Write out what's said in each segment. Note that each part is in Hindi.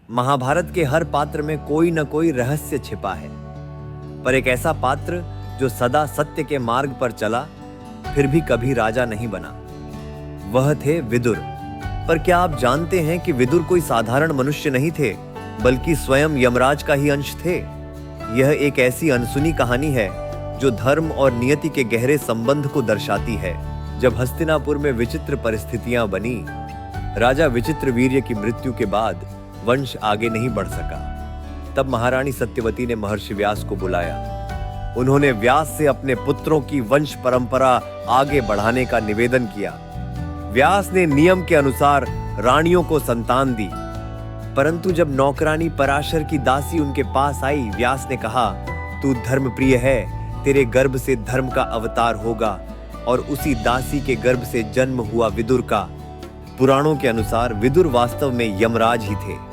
महाभारत के हर पात्र में कोई न कोई रहस्य छिपा है, पर एक ऐसा पात्र जो सदा सत्य के मार्ग पर चला, फिर भी कभी राजा नहीं बना, वह थे विदुर। पर क्या आप जानते हैं कि विदुर कोई साधारण मनुष्य नहीं थे, बल्कि स्वयं यमराज का ही अंश थे। यह एक ऐसी अनसुनी कहानी है जो धर्म और नियति के गहरे संबंध को दर्शाती है। जब हस्तिनापुर में विचित्र परिस्थितियां बनी, राजा विचित्रवीर्य की मृत्यु के बाद वंश आगे नहीं बढ़ सका। तब महारानी सत्यवती ने महर्षि व्यास को बुलाया। उन्होंने व्यास से अपने पुत्रों की वंश परंपरा आगे बढ़ाने का निवेदन किया। व्यास ने नियम के अनुसार रानियों को संतान दी, परंतु जब नौकरानी पराशर की दासी उनके पास आई, व्यास ने कहा, तू धर्मप्रिय है, तेरे गर्भ से धर्म का अवतार होगा। और उसी दासी के गर्भ से जन्म हुआ विदुर का। पुराणों के अनुसार विदुर वास्तव में यमराज ही थे।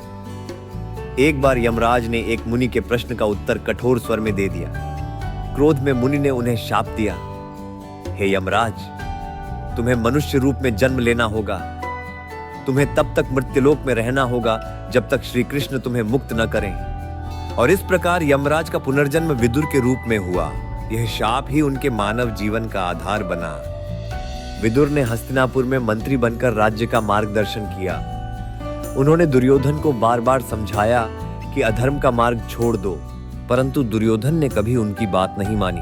एक बार यमराज ने एक मुनि के प्रश्न का उत्तर कठोर स्वर में दे दिया। क्रोध में मुनि ने उन्हें शाप दिया, हे यमराज, तुम्हें मनुष्य रूप में जन्म लेना होगा। तुम्हें तब तक मृत्युलोक में रहना होगा जब तक श्री कृष्ण तुम्हें मुक्त न करें। और इस प्रकार यमराज का पुनर्जन्म विदुर के रूप में हुआ। यह शाप ही उनके मानव जीवन का आधार बना। विदुर ने हस्तिनापुर में मंत्री बनकर राज्य का मार्गदर्शन किया। उन्होंने दुर्योधन को बार बार समझाया कि अधर्म का मार्ग छोड़ दो, परंतु दुर्योधन ने कभी उनकी बात नहीं मानी।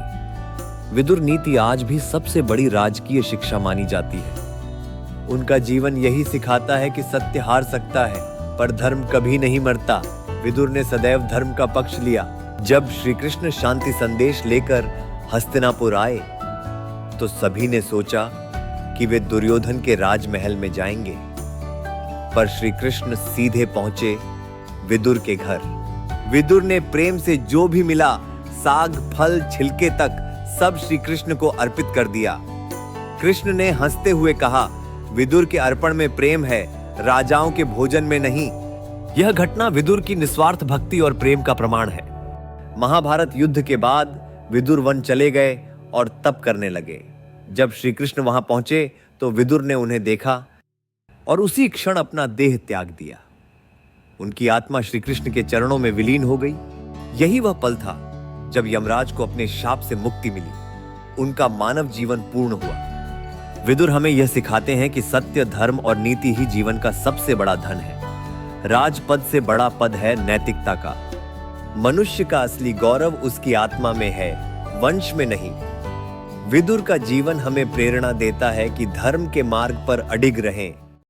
विदुर नीति आज भी सबसे बड़ी राजकीय शिक्षा मानी जाती है। उनका जीवन यही सिखाता है कि सत्य हार सकता है, पर धर्म कभी नहीं मरता। विदुर ने सदैव धर्म का पक्ष लिया। जब श्री कृष्ण शांति संदेश लेकर हस्तिनापुर आए, तो सभी ने सोचा कि वे दुर्योधन के राजमहल में जाएंगे, पर श्री कृष्ण सीधे पहुंचे विदुर के घर। विदुर ने प्रेम से जो भी मिला, साग, फल, छिलके तक, सब श्री कृष्ण को अर्पित कर दिया। कृष्ण ने हंसते हुए कहा, विदुर के अर्पण में प्रेम है, राजाओं के भोजन में नहीं। यह घटना विदुर की निस्वार्थ भक्ति और प्रेम का प्रमाण है। महाभारत युद्ध के बाद विदुर वन चले गए और तप करने लगे। जब श्री कृष्ण वहां पहुंचे तो विदुर ने उन्हें देखा और उसी क्षण अपना देह त्याग दिया। उनकी आत्मा श्री कृष्ण के चरणों में विलीन हो गई। यही वह पल था जब यमराज को अपने शाप से मुक्ति मिली। उनका मानव जीवन पूर्ण हुआ। विदुर हमें यह सिखाते हैं कि सत्य, धर्म और नीति ही जीवन का सबसे बड़ा धन है। राजपद से बड़ा पद है नैतिकता का। मनुष्य का असली गौरव उसकी आत्मा में है, वंश में नहीं। विदुर का जीवन हमें प्रेरणा देता है कि धर्म के मार्ग पर अडिग रहें,